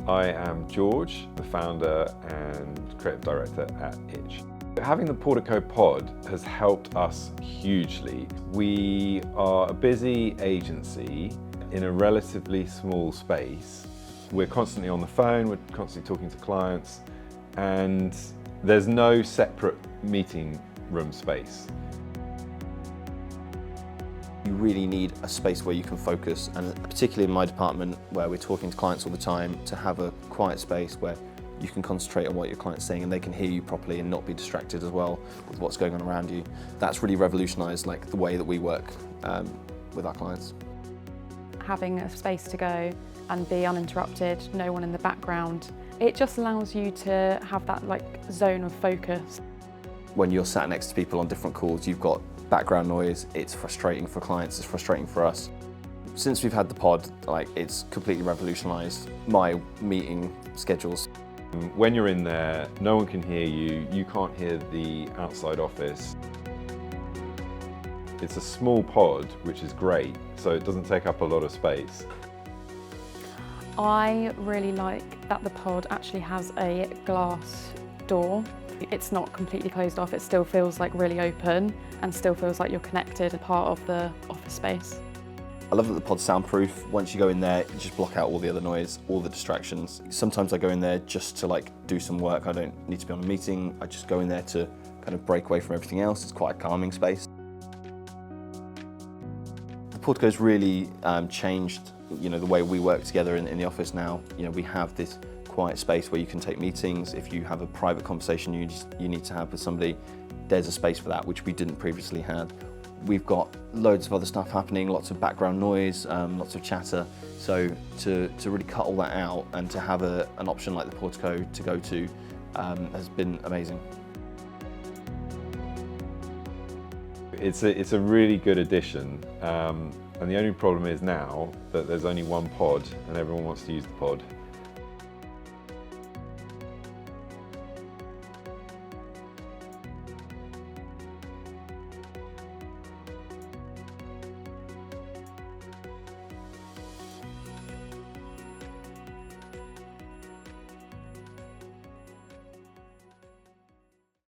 I am George, the founder and creative director at Itch. Having the Portico pod has helped us hugely. We are a busy agency in a relatively small space. We're constantly on the phone, we're constantly talking to clients, and there's no separate meeting room space. You really need a space where you can focus, and particularly in my department where we're talking to clients all the time, to have a quiet space where you can concentrate on what your client's saying and they can hear you properly and not be distracted as well with what's going on around you. That's really revolutionised the way that we work with our clients. Having a space to go and be uninterrupted, no one in the background, it just allows you to have that zone of focus. When you're sat next to people on different calls, you've got background noise. It's frustrating for clients, it's frustrating for us. Since we've had the pod, it's completely revolutionised my meeting schedules. When you're in there, no one can hear you, you can't hear the outside office. It's a small pod, which is great, so it doesn't take up a lot of space. I really like that the pod actually has a glass door. It's not completely closed off, it still feels really open and still feels like you're connected and part of the office space. I love that the pod's soundproof. Once you go in there, you just block out all the other noise, all the distractions. Sometimes I go in there just to do some work. I don't need to be on a meeting. I just go in there to kind of break away from everything else. It's quite a calming space. The Portico's really changed, the way we work together in the office now. We have this quiet space where you can take meetings. If you have a private conversation you need to have with somebody, there's a space for that, which we didn't previously have. We've got loads of other stuff happening, lots of background noise, lots of chatter. So to really cut all that out and to have an option like the Portico to go to has been amazing. It's a really good addition, and the only problem is now that there's only one pod and everyone wants to use the pod.